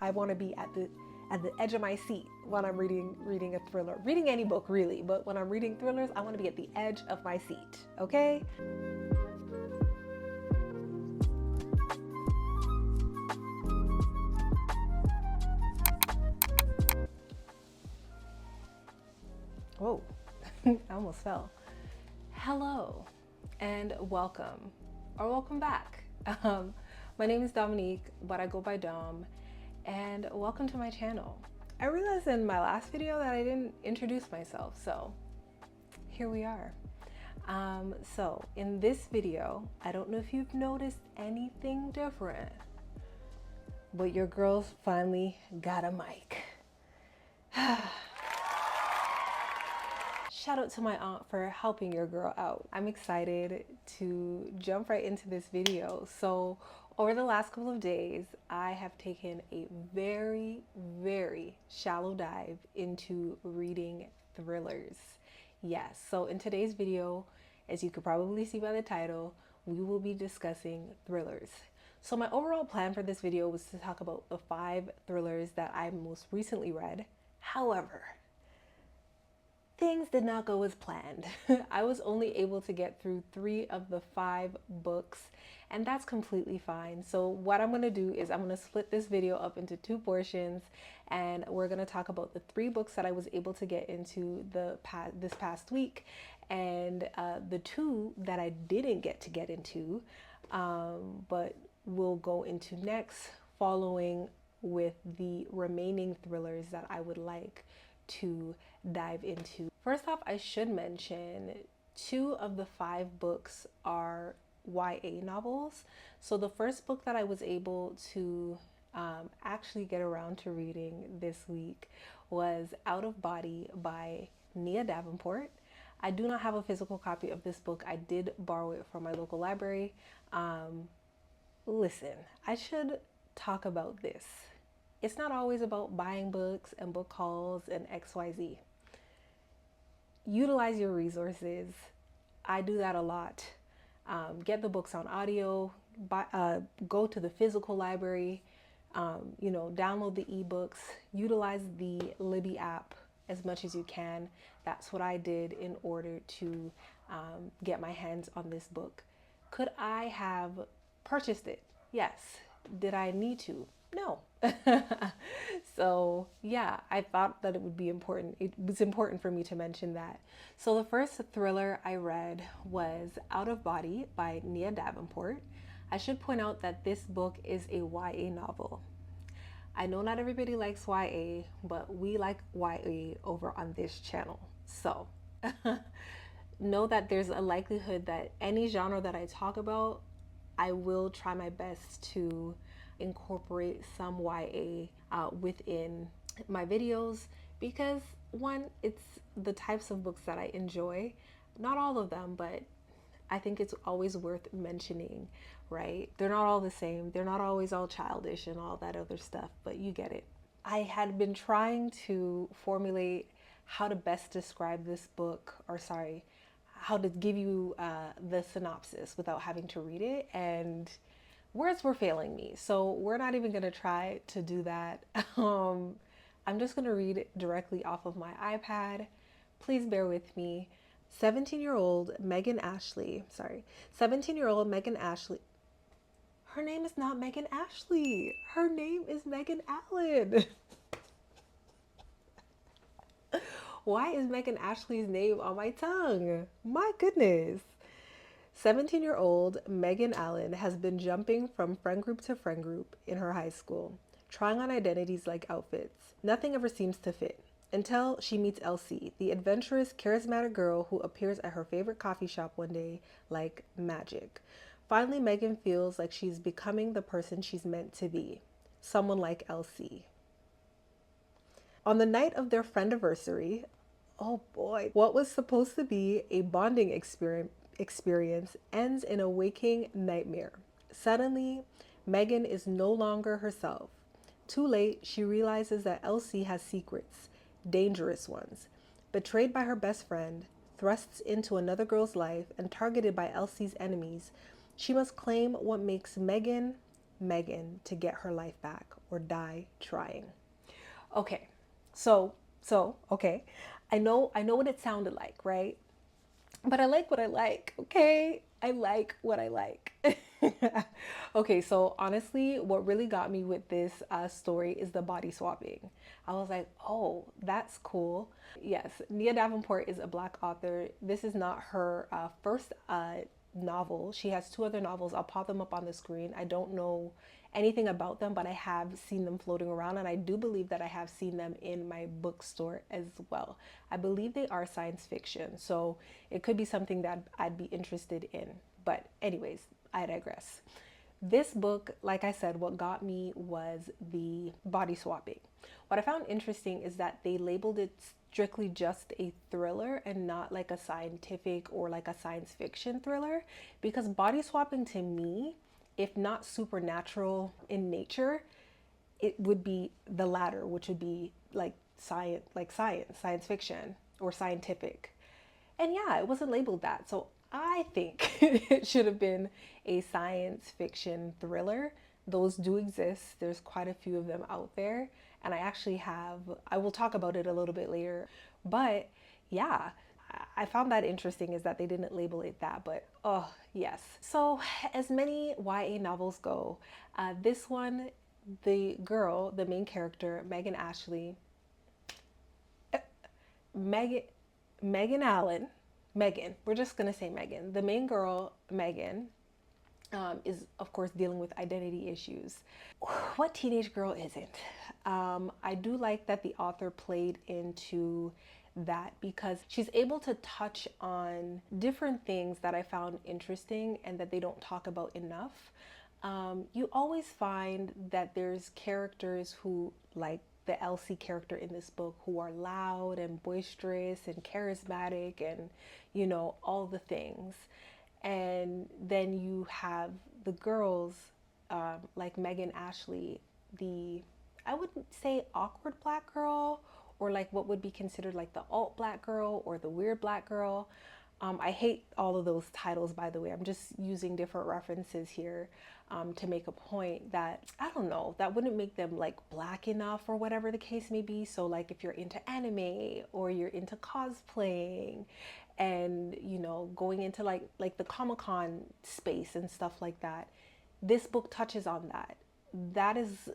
I want to be at the edge of my seat when I'm reading a thriller. Reading any book really, but when I'm reading thrillers, I want to be at the edge of my seat, okay? Whoa, I almost fell. Hello and welcome, or welcome back. My name is Dominique, but I go by Dom, and welcome to my channel. I realized in my last video that I didn't introduce myself, so here we are. So in this video, I don't know if you've noticed anything different, but your girl's finally got a mic. Shout out to my aunt for helping your girl out. I'm excited to jump right into this video. So over the last couple of days, I have taken a very, very shallow dive into reading thrillers. Yes, so in today's video, as you could probably see by the title, we will be discussing thrillers. So my overall plan for this video was to talk about the 5 thrillers that I most recently read. However, things did not go as planned. I was only able to get through 3 of the 5 books, and that's completely fine. So what I'm gonna do is I'm gonna split this video up into 2 portions, and we're gonna talk about the 3 books that I was able to get into this past week, and the 2 that I didn't get into, but we'll go into next, following with the remaining thrillers that I would like to dive into. First off, I should mention 2 of the 5 books are YA novels. So the first book that I was able to actually get around to reading this week was Out of Body by Nia Davenport. I do not have a physical copy of this book. I did borrow it from my local library. Listen, I should talk about this. It's not always about buying books and book hauls and XYZ. Utilize your resources. I do that a lot. Get the books on audio, go to the physical library, download the ebooks, utilize the Libby app as much as you can. That's what I did in order to get my hands on this book. Could I have purchased it? Yes. Did I need to? No. So yeah, I thought that it would be important. It was important for me to mention that. So the first thriller I read was Out of Body by Nia Davenport. I should point out that this book is a YA novel. I know not everybody likes YA, but we like YA over on this channel. So know that there's a likelihood that any genre that I talk about, I will try my best to incorporate some YA within my videos, because one, it's the types of books that I enjoy. Not all of them, but I think it's always worth mentioning, right? They're not all the same. They're not always all childish and all that other stuff, but you get it. I had been trying to formulate how to best describe this book, how to give you the synopsis without having to read it, and words were failing me. So we're not even gonna try to do that. I'm just gonna read it directly off of my iPad. Please bear with me. 17-year-old Megan Ashley, her name is not Megan Ashley. Her name is Megan Allen. Why is Megan Ashley's name on my tongue? My goodness. 17-year-old Megan Allen has been jumping from friend group to friend group in her high school, trying on identities like outfits. Nothing ever seems to fit until she meets Elsie, the adventurous, charismatic girl who appears at her favorite coffee shop one day like magic. Finally, Megan feels like she's becoming the person she's meant to be, someone like Elsie. On the night of their friendiversary, oh boy, what was supposed to be a bonding experience ends in a waking nightmare. Suddenly, Megan is no longer herself. Too late, she realizes that Elsie has secrets, dangerous ones. Betrayed by her best friend, thrust into another girl's life, and targeted by Elsie's enemies, she must claim what makes Megan Megan to get her life back or die trying. Okay, so okay, I know what it sounded like, right? But I like what I like, okay? I like what I like. Okay, so honestly, what really got me with this story is the body swapping. I was like, oh, that's cool. Yes, Nia Davenport is a Black author. This is not her first novel. She has two other novels. I'll pop them up on the screen. I don't know anything about them, but I have seen them floating around, and I do believe that I have seen them in my bookstore as well. I believe they are science fiction, so it could be something that I'd be interested in. But anyways, I digress. This book, like I said, what got me was the body swapping. What I found interesting is that they labeled it strictly just a thriller and not like a scientific or like a science fiction thriller, because body swapping to me, if not supernatural in nature, it would be the latter, which would be like science fiction or scientific. And yeah, it wasn't labeled that. So I think it should have been a science fiction thriller. Those do exist. There's quite a few of them out there. And I will talk about it a little bit later. But yeah, I found that interesting is that they didn't label it that, but oh, yes. So as many YA novels go, this one, the girl, the main character, Megan Ashley, Megan Allen, Megan, we're just gonna say Megan. The main girl, Megan, is of course dealing with identity issues. What teenage girl isn't? I do like that the author played into that because she's able to touch on different things that I found interesting and that they don't talk about enough. You always find that there's characters who, like the Elsie character in this book, who are loud and boisterous and charismatic and, you know, all the things. And then you have the girls, like Megan Ashley, I wouldn't say awkward Black girl, or like what would be considered like the alt Black girl or the weird Black girl. I hate all of those titles, by the way. I'm just using different references here to make a point that, I don't know, that wouldn't make them like Black enough or whatever the case may be. So like if you're into anime or you're into cosplaying and, you know, going into like the Comic-Con space and stuff like that, this book touches on that. That is,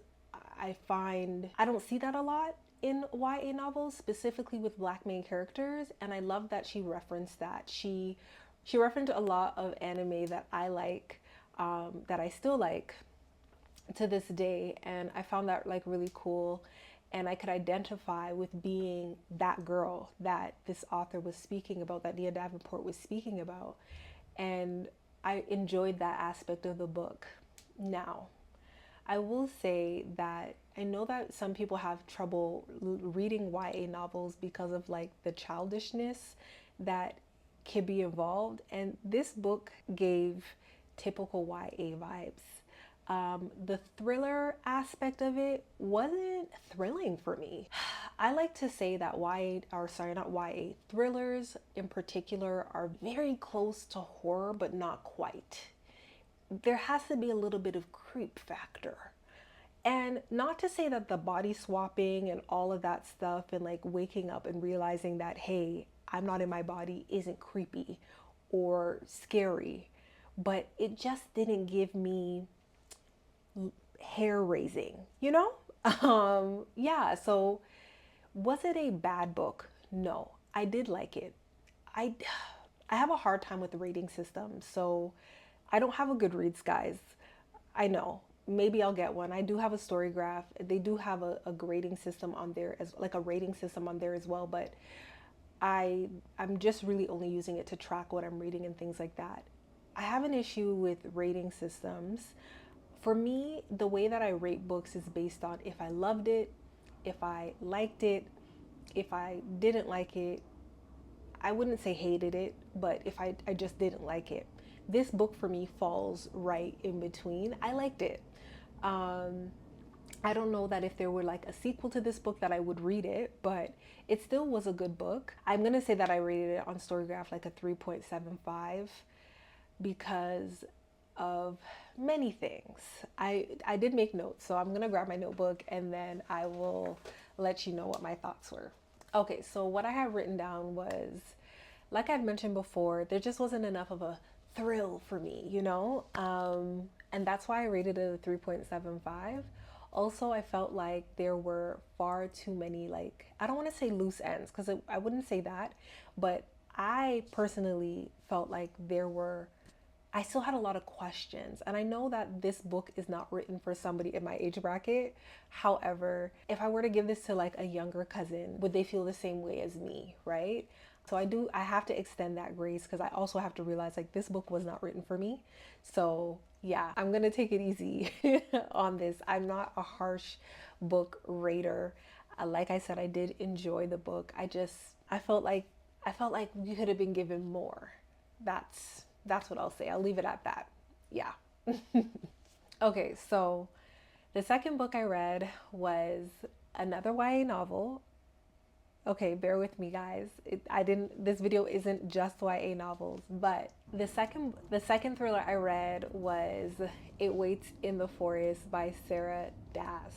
I find, I don't see that a lot in YA novels, specifically with Black main characters, and I love that she referenced that. She referenced a lot of anime that I like, that I still like to this day, and I found that like really cool, and I could identify with being that girl that this author was speaking about, that Nia Davenport was speaking about, and I enjoyed that aspect of the book. Now, I will say that I know that some people have trouble reading YA novels because of like the childishness that can be involved, and this book gave typical YA vibes. The thriller aspect of it wasn't thrilling for me. I like to say that thrillers in particular are very close to horror, but not quite. There has to be a little bit of creep factor. And not to say that the body swapping and all of that stuff and like waking up and realizing that, hey, I'm not in my body isn't creepy or scary, but it just didn't give me hair raising, you know? Yeah, so was it a bad book? No, I did like it. I have a hard time with the rating system, so I don't have a Goodreads, guys. I know. Maybe I'll get one. I do have a Storygraph. They do have a grading system on there, as like a rating system on there as well, but I'm just really only using it to track what I'm reading and things like that. I have an issue with rating systems. For me, the way that I rate books is based on if I loved it, if I liked it, if I didn't like it. I wouldn't say hated it, but if I just didn't like it. This book for me falls right in between. I liked it. I don't know that if there were like a sequel to this book that I would read it, but it still was a good book. I'm gonna say that I rated it on Storygraph like a 3.75 because of many things. I did make notes, so I'm gonna grab my notebook and then I will let you know what my thoughts were. Okay, so what I have written down was, like I've mentioned before, there just wasn't enough of a thrill for me, you know? And that's why I rated it a 3.75. Also, I felt like there were far too many, like, I don't want to say loose ends, because I wouldn't say that, but I personally felt like I still had a lot of questions. And I know that this book is not written for somebody in my age bracket. However, if I were to give this to like a younger cousin, would they feel the same way as me, right? So I have to extend that grace because I also have to realize like this book was not written for me. So yeah, I'm gonna take it easy on this. I'm not a harsh book rater. Like I said, I did enjoy the book. I felt like you could have been given more. That's what I'll say. I'll leave it at that. Yeah. Okay, so the second book I read was another YA novel. Okay, bear with me, guys. This video isn't just YA novels, but the second thriller I read was It Waits in the Forest by Sarah Das.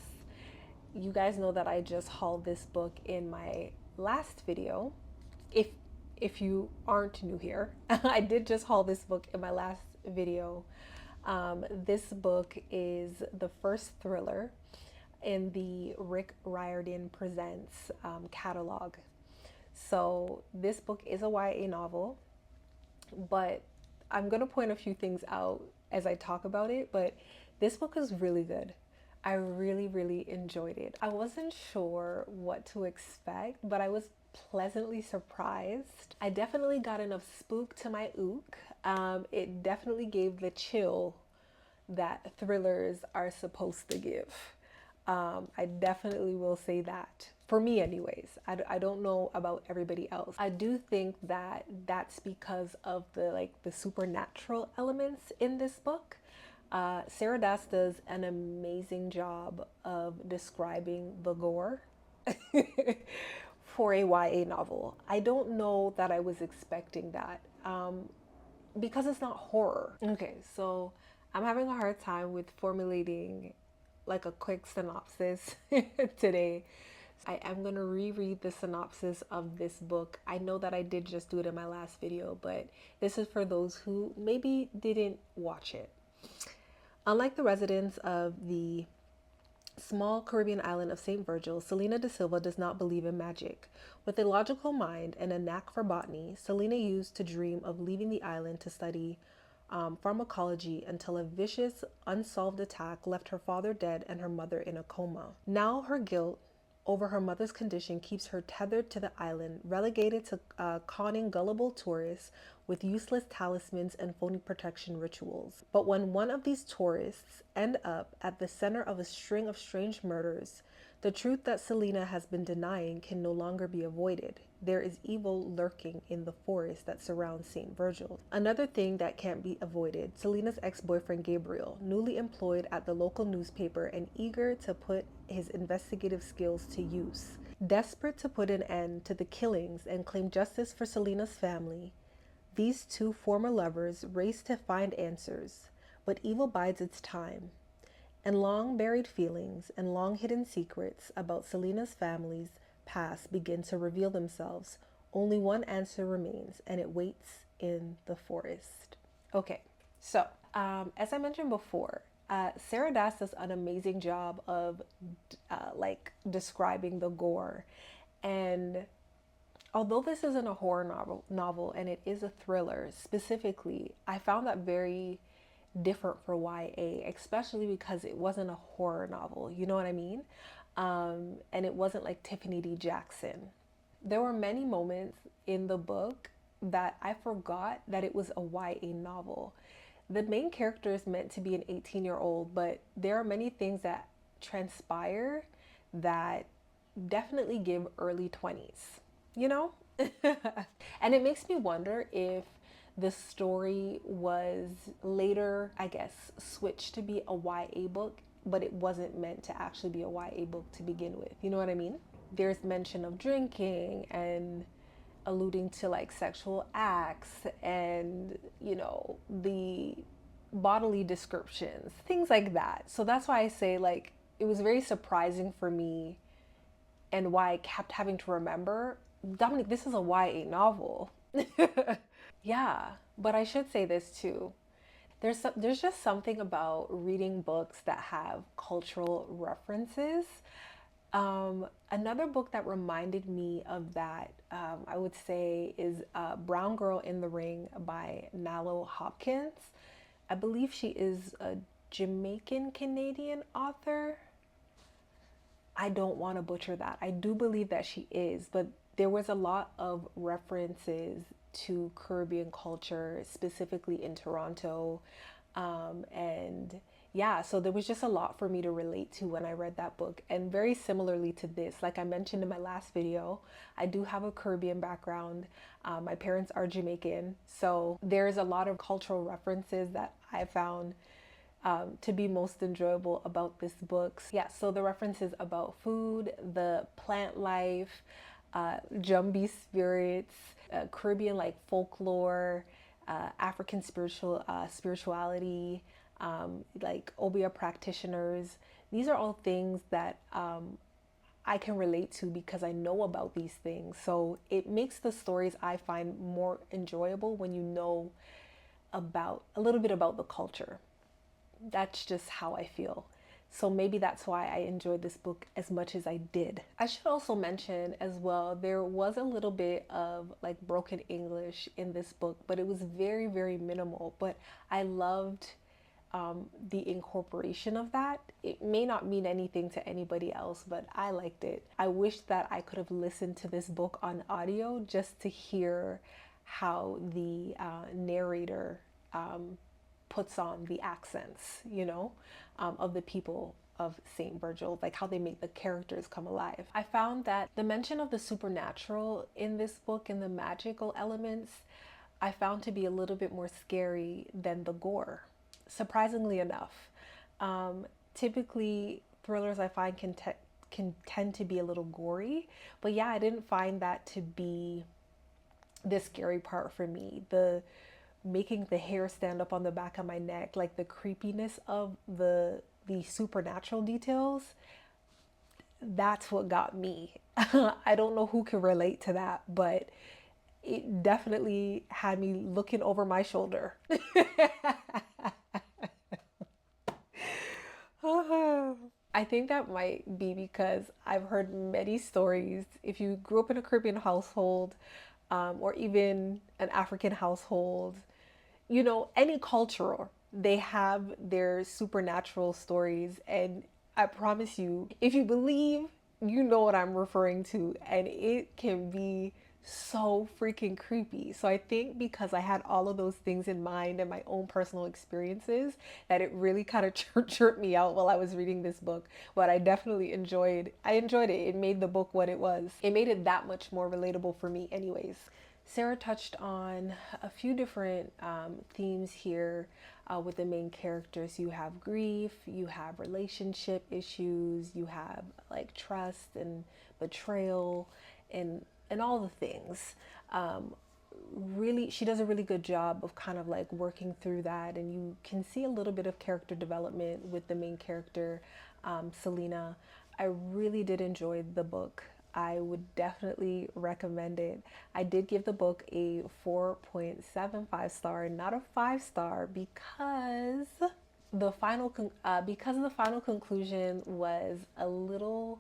You guys know that I just hauled this book in my last video. If you aren't new here, I did just haul this book in my last video. This book is the first thriller in the Rick Riordan Presents catalog. So this book is a YA novel, but I'm gonna point a few things out as I talk about it, but this book is really good. I really, really enjoyed it. I wasn't sure what to expect, but I was pleasantly surprised. I definitely got enough spook to my ook. It definitely gave the chill that thrillers are supposed to give. I definitely will say that. For me anyways. I don't know about everybody else. I do think that that's because of the supernatural elements in this book. Sarah Das does an amazing job of describing the gore for a YA novel. I don't know that I was expecting that because it's not horror. Okay, so I'm having a hard time with formulating like a quick synopsis today. I am going to reread the synopsis of this book. I know that I did just do it in my last video, but this is for those who maybe didn't watch it. Unlike the residents of the small Caribbean island of St. Virgil, Selena da Silva does not believe in magic. With a logical mind and a knack for botany, Selena used to dream of leaving the island to study pharmacology until a vicious, unsolved attack left her father dead and her mother in a coma. Now her guilt over her mother's condition keeps her tethered to the island, relegated to conning gullible tourists with useless talismans and phony protection rituals. But when one of these tourists end up at the center of a string of strange murders, the truth that Selena has been denying can no longer be avoided. There is evil lurking in the forest that surrounds St. Virgil. Another thing that can't be avoided, Selena's ex-boyfriend Gabriel, newly employed at the local newspaper and eager to put his investigative skills to use. Desperate to put an end to the killings and claim justice for Selena's family, these two former lovers race to find answers, but evil bides its time. And long-buried feelings and long-hidden secrets about Selena's family's past begin to reveal themselves. Only one answer remains, and it waits in the forest. Okay, so as I mentioned before, Sarah Das does an amazing job of describing the gore. And although this isn't a horror novel and it is a thriller specifically, I found that very different for YA, especially because it wasn't a horror novel, you know what I mean? And it wasn't like Tiffany D. Jackson. There were many moments in the book that I forgot that it was a YA novel. The main character is meant to be an 18-year-old, but there are many things that transpire that definitely give early 20s, you know? And it makes me wonder if the story was later, I guess, switched to be a YA book, but it wasn't meant to actually be a YA book to begin with. You know what I mean? There's mention of drinking and alluding to like sexual acts and, you know, the bodily descriptions, things like that. So that's why I say, like, it was very surprising for me and why I kept having to remember, Dominic, this is a YA novel. Yeah, but I should say this too. There's just something about reading books that have cultural references. Another book that reminded me of that, I would say, is Brown Girl in the Ring by Nalo Hopkins. I believe she is a Jamaican Canadian author. I don't want to butcher that. I do believe that she is, but there was a lot of references to Caribbean culture, specifically in Toronto. And yeah, so there was just a lot for me to relate to when I read that book. And very similarly to this, like I mentioned in my last video, I do have a Caribbean background. My parents are Jamaican. So there's a lot of cultural references that I found to be most enjoyable about this book. Yeah, so the references about food, the plant life, Jumbie spirits, Caribbean like folklore, African spirituality, like Obia practitioners. These are all things that I can relate to because I know about these things. So it makes the stories I find more enjoyable when you know about a little bit about the culture. That's just how I feel. So maybe that's why I enjoyed this book as much as I did. I should also mention as well, there was a little bit of like broken English in this book, but it was very, very minimal. But I loved the incorporation of that. It may not mean anything to anybody else, but I liked it. I wish that I could have listened to this book on audio just to hear how the narrator puts on the accents, of the people of St. Virgil, like how they make the characters come alive. I found that the mention of the supernatural in this book and the magical elements, I found to be a little bit more scary than the gore, surprisingly enough. Typically, thrillers I find can tend to be a little gory, but yeah, I didn't find that to be the scary part for me. The making the hair stand up on the back of my neck, like the creepiness of the supernatural details, that's what got me. I don't know who can relate to that, but it definitely had me looking over my shoulder. I think that might be because I've heard many stories. If you grew up in a Caribbean household, or even an African household, any culture, they have their supernatural stories. And I promise you, if you believe, you know what I'm referring to. And it can be so freaking creepy. So I think because I had all of those things in mind and my own personal experiences, that it really kind of chirped me out while I was reading this book. But I definitely I enjoyed it. It made the book what it was. It made it that much more relatable for me anyways. Sarah touched on a few different themes here with the main characters. You have grief, you have relationship issues, you have like trust and betrayal and all the things. Really, she does a really good job of kind of like working through that, and you can see a little bit of character development with the main character, Selena. I really did enjoy the book. I would definitely recommend it. I did give the book a 4.75 star, not a 5 star, because the final conclusion was a little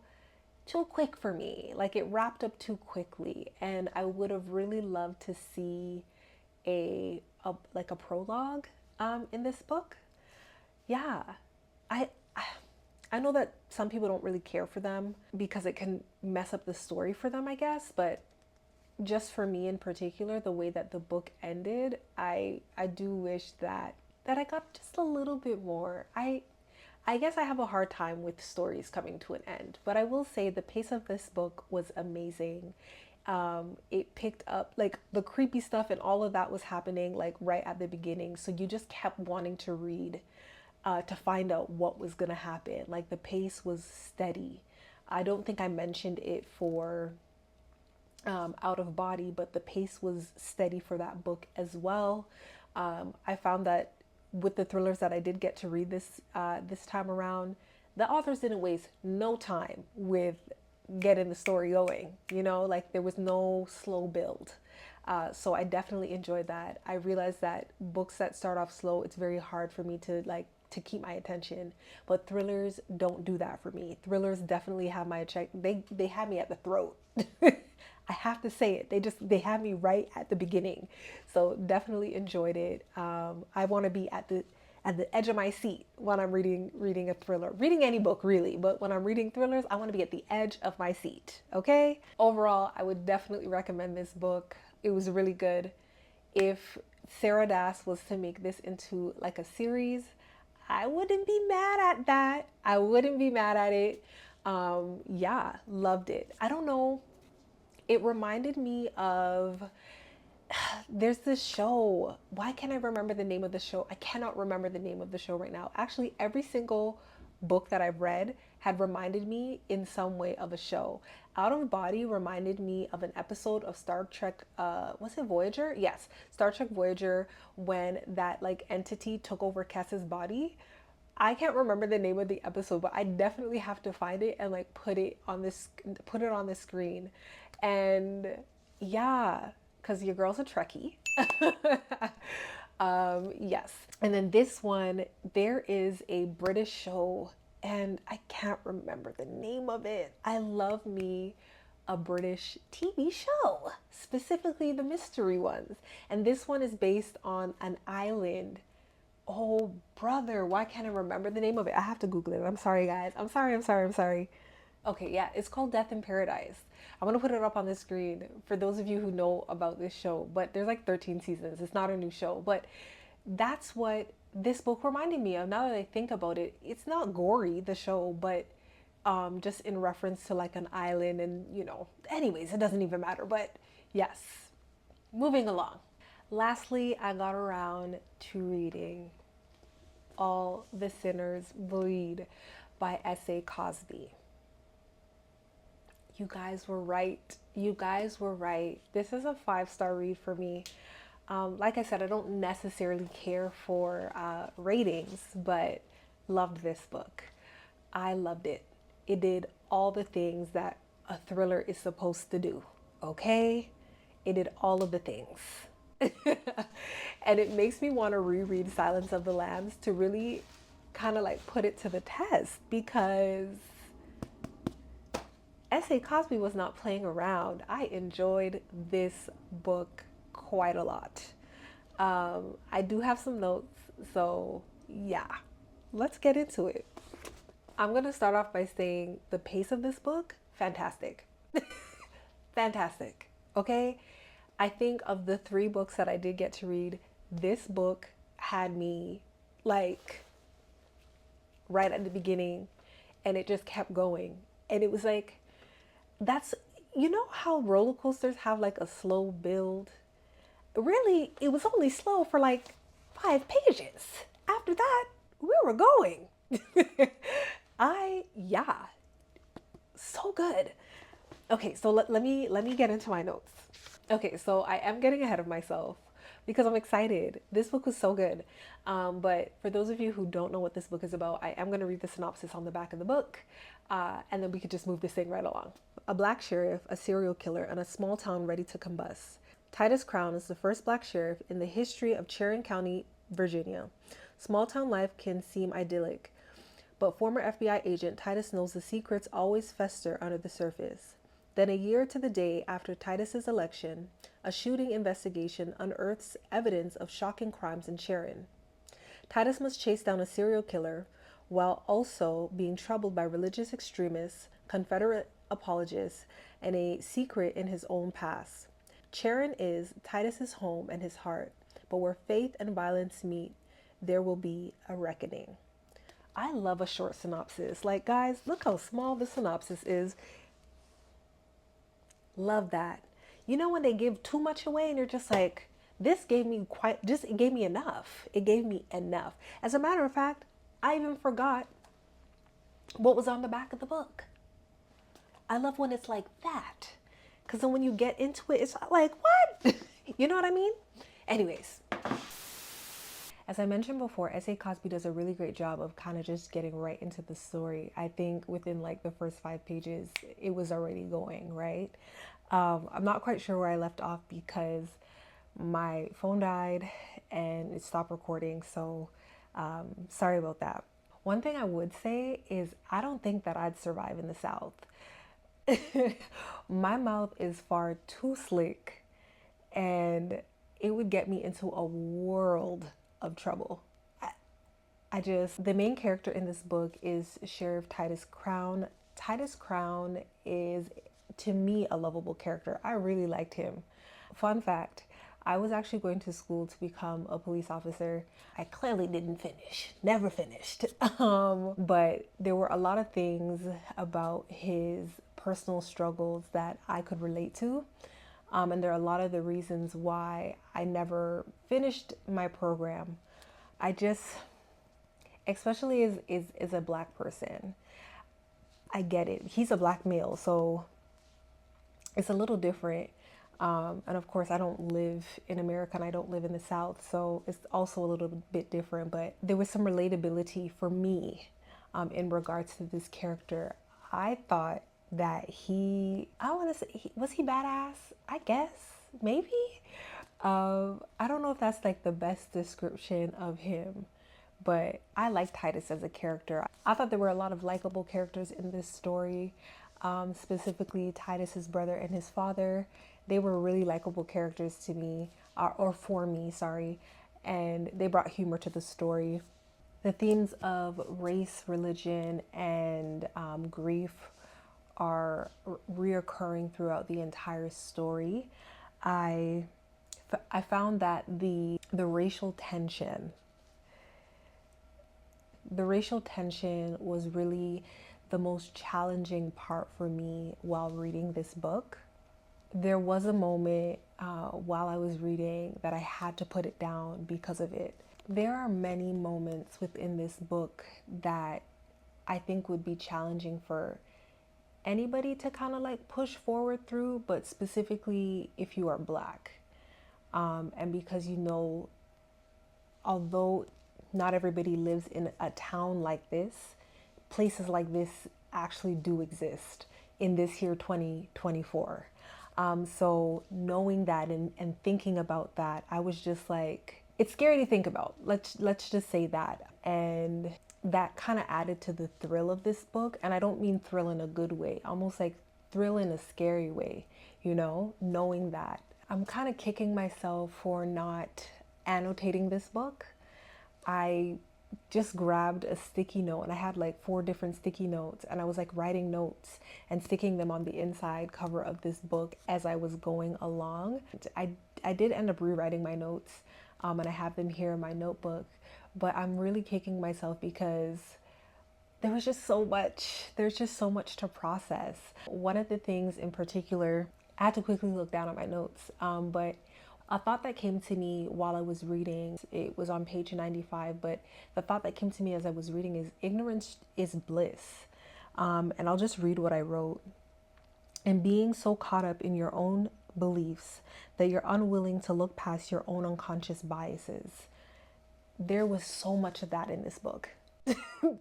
too quick for me. Like it wrapped up too quickly, and I would have really loved to see a prologue in this book. Yeah, I I know that some people don't really care for them because it can mess up the story for them, I guess, but just for me in particular, the way that the book ended, I do wish that I got just a little bit more. I guess I have a hard time with stories coming to an end, but I will say the pace of this book was amazing. It picked up like the creepy stuff and all of that was happening like right at the beginning, so you just kept wanting to read to find out what was gonna happen. Like the pace was steady. I don't think I mentioned it for Out of Body, but the pace was steady for that book as well. I found that with the thrillers that I did get to read this time around, the authors didn't waste no time with getting the story going. You know, like there was no slow build. So I definitely enjoyed that. I realized that books that start off slow, it's very hard for me to keep my attention. But thrillers don't do that for me. Thrillers definitely have my check. They have me at the throat. I have to say it. They have me right at the beginning. So definitely enjoyed it. I want to be at the edge of my seat when I'm reading a thriller, reading any book really, but when I'm reading thrillers, I want to be at the edge of my seat. Okay. Overall, I would definitely recommend this book. It was really good. If Sarah Das was to make this into like a series, I wouldn't be mad at that. I wouldn't be mad at it. Yeah, loved it. I don't know. It reminded me of, there's this show. Why can't I remember the name of the show? I cannot remember the name of the show right now. Actually, every single book that I've read had reminded me in some way of a show. Out of Body reminded me of an episode of Star Trek, was it Voyager? Yes, Star Trek Voyager, when that like entity took over Kess's body. I can't remember the name of the episode, but I definitely have to find it and like put it on the screen. And yeah, because your girl's a Trekkie. Yes. And then this one, there is a British show and I can't remember the name of it. I love me a British TV show, specifically the mystery ones. And this one is based on an island. Oh, brother, why can't I remember the name of it? I have to Google it. I'm sorry, guys. I'm sorry. Okay, yeah, it's called Death in Paradise. I'm gonna put it up on the screen for those of you who know about this show, but there's like 13 seasons. It's not a new show, but that's what this book reminded me of. Now that I think about it, it's not gory, the show, but just in reference to like an island and, you know, anyways, it doesn't even matter, but yes, moving along. Lastly, I got around to reading All the Sinners Bleed by S.A. Cosby. You guys were right. You guys were right. This is a 5-star read for me. Like I said, I don't necessarily care for ratings, but loved this book. I loved it. It did all the things that a thriller is supposed to do. Okay? It did all of the things. And it makes me want to reread Silence of the Lambs to really kind of like put it to the test, because S.A. Cosby was not playing around. I enjoyed this book quite a lot. I do have some notes, so yeah, let's get into it. I'm going to start off by saying the pace of this book, fantastic. Fantastic, okay? I think of the 3 books that I did get to read, this book had me like right at the beginning, and it just kept going. And it was like, that's, you know how roller coasters have like a slow build? Really, it was only slow for like 5 pages. After that, we were going. Yeah, so good. Okay, so let me get into my notes. Okay, so I am getting ahead of myself because I'm excited. This book was so good. But for those of you who don't know what this book is about, I am going to read the synopsis on the back of the book, and then we could just move this thing right along. A black sheriff, a serial killer, and a small town ready to combust. Titus Crown is the first black sheriff in the history of Cherokee County, Virginia. Small town life can seem idyllic, but former FBI agent Titus knows the secrets always fester under the surface. Then a year to the day after Titus's election, a shooting investigation unearths evidence of shocking crimes in Sharon. Titus must chase down a serial killer while also being troubled by religious extremists, Confederate apologists, and a secret in his own past. Sharon is Titus's home and his heart, but where faith and violence meet, there will be a reckoning. I love a short synopsis. Like, guys, look how small the synopsis is. Love that. You know when they give too much away and you're just like, this gave me it gave me enough. It gave me enough. As a matter of fact, I even forgot what was on the back of the book. I love when it's like that. Because then when you get into it, it's like, what? You know what I mean? Anyways. As I mentioned before, S.A. Cosby does a really great job of kind of just getting right into the story. I think within like the first 5 pages, it was already going, right? I'm not quite sure where I left off because my phone died and it stopped recording. So sorry about that. One thing I would say is I don't think that I'd survive in the South. My mouth is far too slick and it would get me into a world of trouble. The main character in this book is Sheriff Titus Crown. Titus Crown is, to me, a lovable character. I really liked him. Fun fact, I was actually going to school to become a police officer. I clearly didn't finish, never finished. But there were a lot of things about his personal struggles that I could relate to. And there are a lot of the reasons why I never finished my program. I just, especially as a black person, I get it. He's a black male, so it's a little different. And of course, I don't live in America and I don't live in the South, so it's also a little bit different. But there was some relatability for me in regards to this character. I thought that I want to say, was he badass? I guess, maybe. I don't know if that's like the best description of him, but I like Titus as a character. I thought there were a lot of likable characters in this story, specifically Titus's brother and his father. They were really likable characters to me, or for me, sorry, and they brought humor to the story. The themes of race, religion, and grief are reoccurring throughout the entire story. I found that the racial tension was really the most challenging part for me while reading this book. There was a moment while I was reading that I had to put it down because of it. There are many moments within this book that I think would be challenging for anybody to kind of like push forward through, but specifically if you are black. And because, although not everybody lives in a town like this, places like this actually do exist in this here 2024. So knowing that and thinking about that, I was just like, it's scary to think about. Let's just say that. And that kind of added to the thrill of this book. And I don't mean thrill in a good way, almost like thrill in a scary way, knowing that. I'm kind of kicking myself for not annotating this book. I just grabbed a sticky note and I had like 4 different sticky notes and I was like writing notes and sticking them on the inside cover of this book as I was going along. I did end up rewriting my notes and I have them here in my notebook, but I'm really kicking myself because there's just so much to process. One of the things in particular, I had to quickly look down at my notes, but a thought that came to me while I was reading, it was on page 95, but the thought that came to me as I was reading is ignorance is bliss. And I'll just read what I wrote. And being so caught up in your own beliefs that you're unwilling to look past your own unconscious biases. There was so much of that in this book.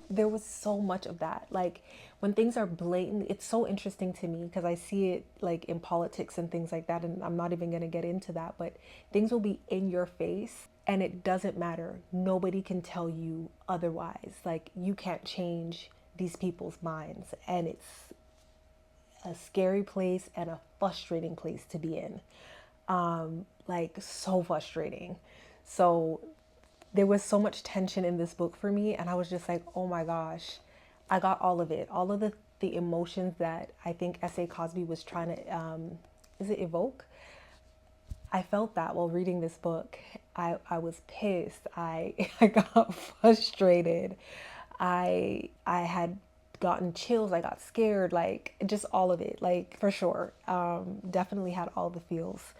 There was so much of that. Like when things are blatant, it's so interesting to me because I see it like in politics and things like that. And I'm not even going to get into that, but things will be in your face and it doesn't matter. Nobody can tell you otherwise. Like you can't change these people's minds. And it's a scary place and a frustrating place to be in. Like so frustrating. So there was so much tension in this book for me and I was just like, oh my gosh, I got all of it. All of the emotions that I think S.A. Cosby was trying to, evoke? I felt that while reading this book. I was pissed. I got frustrated. I had gotten chills. I got scared, like just all of it, like for sure. Definitely had all the feels.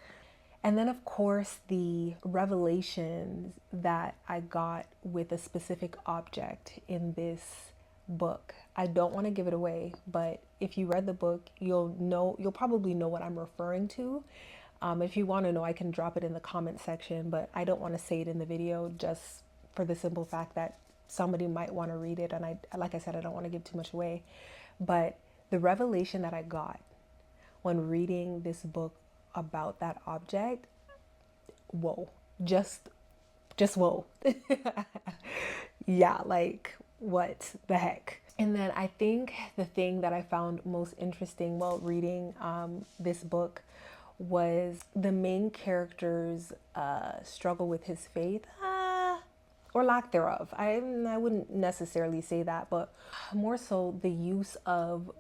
And then, of course, the revelations that I got with a specific object in this book. I don't want to give it away, but if you read the book, you'll probably know what I'm referring to. If you want to know, I can drop it in the comment section, but I don't want to say it in the video just for the simple fact that somebody might want to read it. And like I said, I don't want to give too much away, but the revelation that I got when reading this book about that object, whoa, just whoa. Yeah, like what the heck. And then I think the thing that I found most interesting while reading this book was the main character's struggle with his faith, or lack thereof. I wouldn't necessarily say that, but more so the use of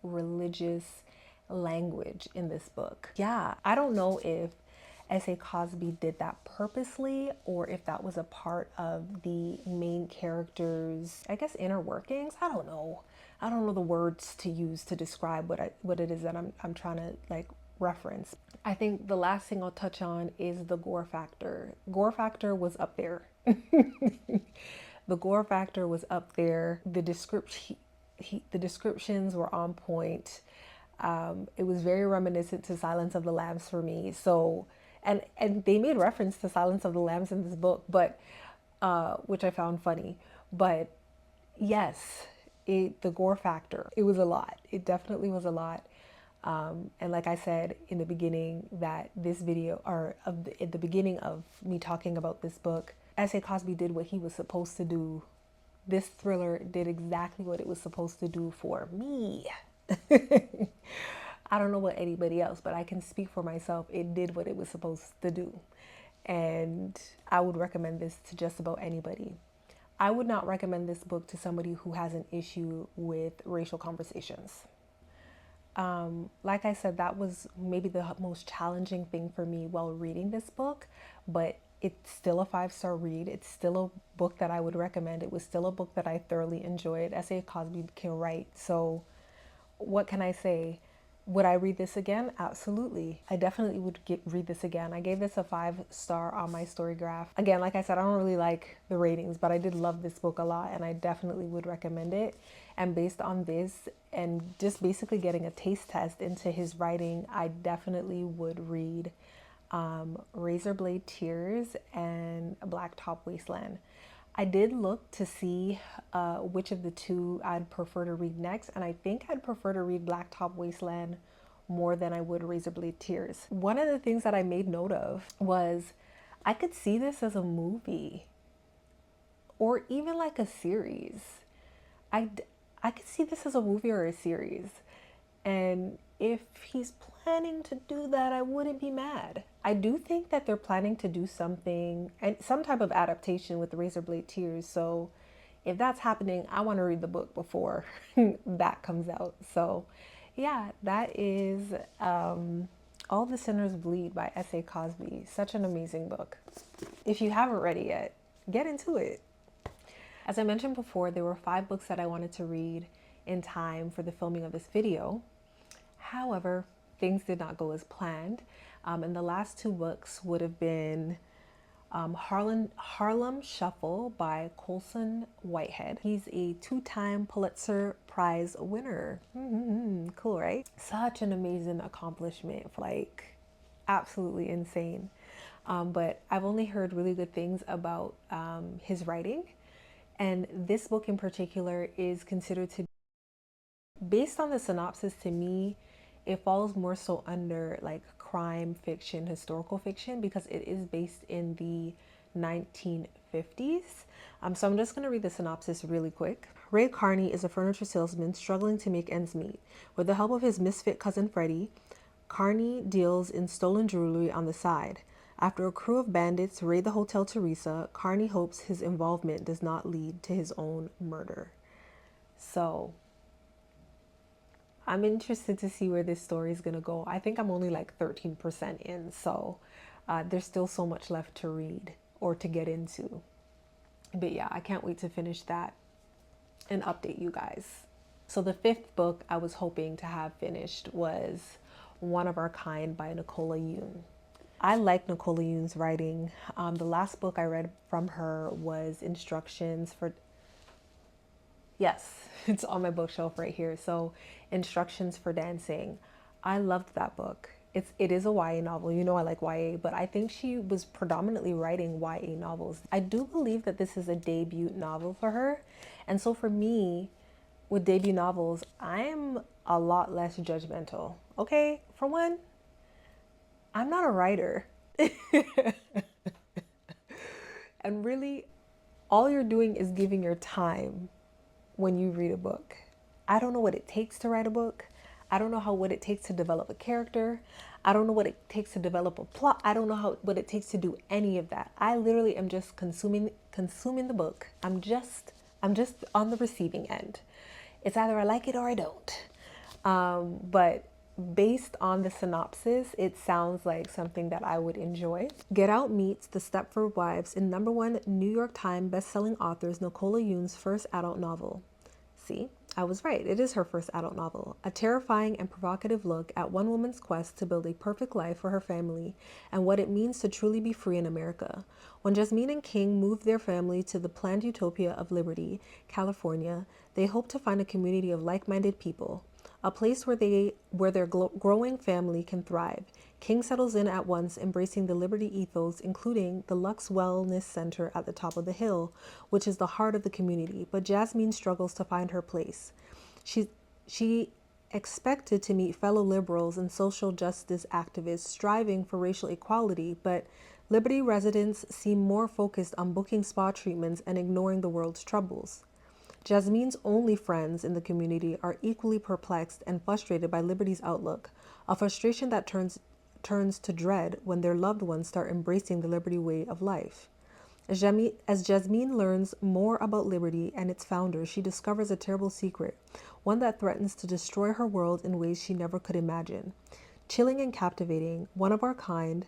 religious language in this book. Yeah, I don't know if S.A. Cosby did that purposely or if that was a part of the main character's, I guess, inner workings. I don't know. I don't know the words to use to describe what it is that I'm trying to like reference. I think the last thing I'll touch on is the gore factor. Gore factor was up there. The gore factor was up there. The descriptions were on point. It was very reminiscent to Silence of the Lambs for me. So, and they made reference to Silence of the Lambs in this book, but which I found funny. But yes, the gore factor, it was a lot. It definitely was a lot. And like I said in the beginning, that this video, or at the beginning of me talking about this book, S.A. Cosby did what he was supposed to do. This thriller did exactly what it was supposed to do for me. I don't know about anybody else, but I can speak for myself. It did what it was supposed to do. And I would recommend this to just about anybody. I would not recommend this book to somebody who has an issue with racial conversations. Like I said, that was maybe the most challenging thing for me while reading this book, but it's still a 5-star read. It's still a book that I would recommend. It was still a book that I thoroughly enjoyed. S.A. Cosby can write, so what can I say? Would I read this again? Absolutely. I definitely would read this again. I gave this a 5-star on my story graph. Again, like I said, I don't really like the ratings, but I did love this book a lot and I definitely would recommend it. And based on this and just basically getting a taste test into his writing, I definitely would read Razorblade Tears and Blacktop Wasteland. I did look to see which of the two I'd prefer to read next, and I think I'd prefer to read Blacktop Wasteland more than I would Razorblade Tears. One of the things that I made note of was I could see this as a movie or even like a series. I could see this as a movie or a series, and if he's planning to do that, I wouldn't be mad. I do think that they're planning to do something and some type of adaptation with Razorblade Tears. So if that's happening, I want to read the book before that comes out. So yeah, that is All the Sinners Bleed by S.A. Cosby. Such an amazing book. If you haven't read it yet, get into it. As I mentioned before, there were 5 books that I wanted to read in time for the filming of this video. However, things did not go as planned. And the last 2 books would have been Harlem Shuffle by Colson Whitehead. He's a 2-time Pulitzer Prize winner. Cool, right? Such an amazing accomplishment, like absolutely insane. But I've only heard really good things about his writing. And this book in particular is considered to be, based on the synopsis, to me, it falls more so under like crime fiction, historical fiction, because it is based in the 1950s. So I'm just going to read the synopsis really quick. Ray Carney is a furniture salesman struggling to make ends meet. With the help of his misfit cousin Freddie, Carney deals in stolen jewelry on the side. After a crew of bandits raid the Hotel Teresa, Carney hopes his involvement does not lead to his own murder. So I'm interested to see where this story is going to go. I think I'm only like 13% in, so there's still so much left to read or to get into. But yeah, I can't wait to finish that and update you guys. So the 5th book I was hoping to have finished was One of Our Kind by Nicola Yoon. I like Nicola Yoon's writing. The last book I read from her was Instructions for... Yes, it's on my bookshelf right here. So Instructions for Dancing. I loved that book. It is a YA novel. You know I like YA, but I think she was predominantly writing YA novels. I do believe that this is a debut novel for her. And so for me, with debut novels, I'm a lot less judgmental. Okay? For one, I'm not a writer. And really, all you're doing is giving your time when you read a book. I don't know what it takes to write a book. I don't know what it takes to develop a character. I don't know what it takes to develop a plot. I don't know what it takes to do any of that. I literally am just consuming the book. I'm just on the receiving end. It's either I like it or I don't. But based on the synopsis, it sounds like something that I would enjoy. Get Out meets The Stepford Wives in #1 New York Times bestselling authors Nicola Yoon's first adult novel. See, I was right. It is her first adult novel. A terrifying and provocative look at one woman's quest to build a perfect life for her family and what it means to truly be free in America. When Jasmine and King moved their family to the planned utopia of Liberty, California, they hoped to find a community of like-minded people, a place where their growing family can thrive. King settles in at once, embracing the Liberty ethos, including the Lux Wellness Center at the top of the hill, which is the heart of the community. But Jasmine struggles to find her place. She expected to meet fellow liberals and social justice activists striving for racial equality, but Liberty residents seem more focused on booking spa treatments and ignoring the world's troubles. Jasmine's only friends in the community are equally perplexed and frustrated by Liberty's outlook, a frustration that turns to dread when their loved ones start embracing the Liberty way of life. As Jasmine learns more about Liberty and its founder, she discovers a terrible secret, one that threatens to destroy her world in ways she never could imagine. Chilling and captivating, one of our kind,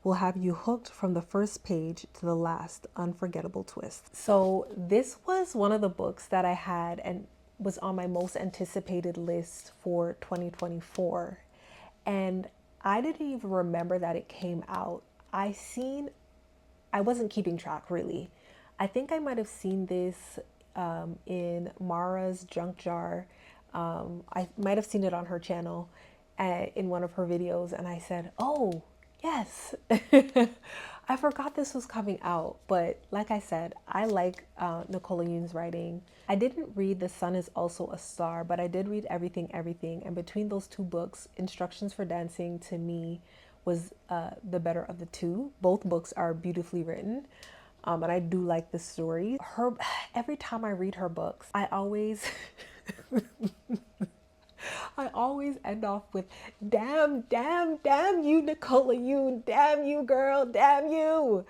will have you hooked from the first page to the last unforgettable twist. So this was one of the books that I had and was on my most anticipated list for 2024. And I didn't even remember that it came out. I wasn't keeping track really. I think I might have seen this in Mara's junk jar. I might have seen it on her channel in one of her videos, and I said, oh, yes. I forgot this was coming out, but like I said, I like Nicola Yoon's writing. I didn't read The Sun Is Also a Star, but I did read Everything, Everything. And between those two books, Instructions for Dancing to me was the better of the two. Both books are beautifully written. And I do like the story. Every time I read her books, I always end off with, damn you, Nicola Yoon, damn you, girl, damn you.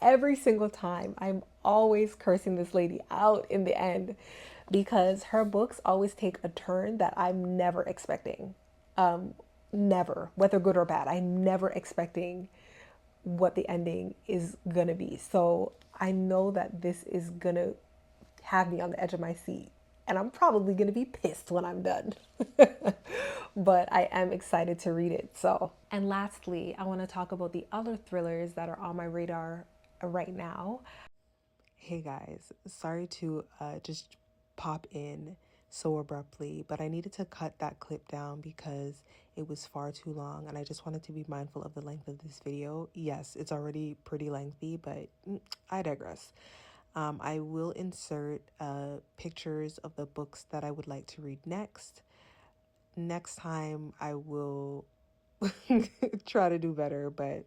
Every single time, I'm always cursing this lady out in the end because her books always take a turn that I'm never expecting. Never, whether good or bad, I'm never expecting what the ending is gonna be. So I know that this is gonna have me on the edge of my seat. And I'm probably going to be pissed when I'm done. But I am excited to read it. And lastly, I want to talk about the other thrillers that are on my radar right now. Hey guys, sorry to just pop in so abruptly, but I needed to cut that clip down because it was far too long and I just wanted to be mindful of the length of this video. Yes, it's already pretty lengthy, but I digress. I will insert pictures of the books that I would like to read next. Next time I will try to do better, but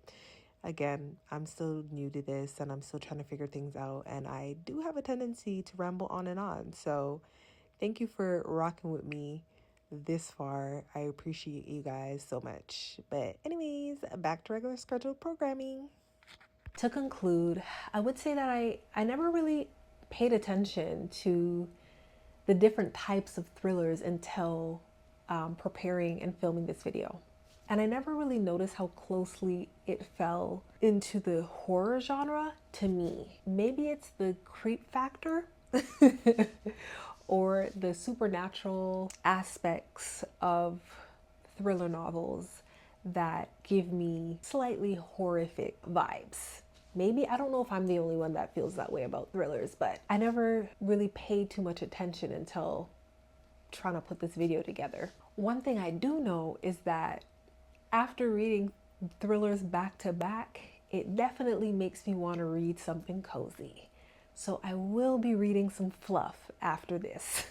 again, I'm still new to this and I'm still trying to figure things out, and I do have a tendency to ramble on and on. So thank you for rocking with me this far. I appreciate you guys so much. But anyways, back to regular scheduled programming. To conclude, I would say that I never really paid attention to the different types of thrillers until preparing and filming this video. And I never really noticed how closely it fell into the horror genre to me. Maybe it's the creep factor or the supernatural aspects of thriller novels that give me slightly horrific vibes. Maybe, I don't know if I'm the only one that feels that way about thrillers, but I never really paid too much attention until trying to put this video together. One thing I do know is that after reading thrillers back to back, it definitely makes me want to read something cozy. So I will be reading some fluff after this.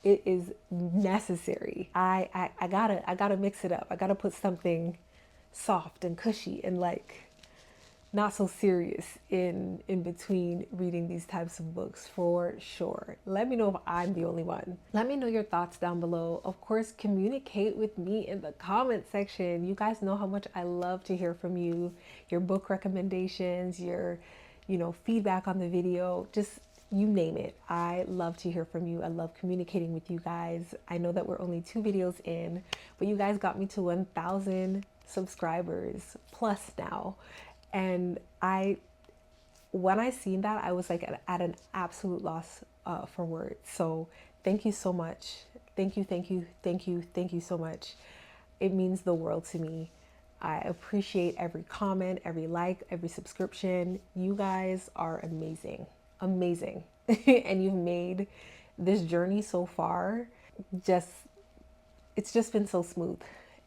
It is necessary. I gotta mix it up. I gotta put something soft and cushy and like not so serious in between reading these types of books for sure. Let me know if I'm the only one. Let me know your thoughts down below. Of course, communicate with me in the comment section. You guys know how much I love to hear from you, your book recommendations, your, feedback on the video, just you name it. I love to hear from you. I love communicating with you guys. I know that we're only 2 videos in, but you guys got me to 1,000 subscribers plus now. And when I seen that, I was like at an absolute loss for words. So thank you so much. Thank you so much. It means the world to me. I appreciate every comment, every like, every subscription. You guys are amazing. And you've made this journey so far it's just been so smooth,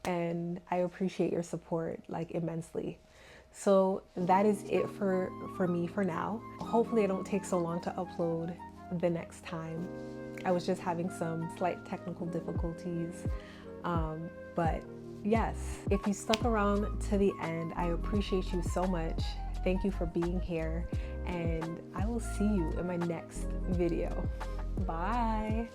and I appreciate your support like immensely. So that is it for me for now. Hopefully I don't take so long to upload the next time. I was just having some slight technical difficulties, but yes, if you stuck around to the end, I appreciate you so much. Thank you for being here, and I will see you in my next video. Bye.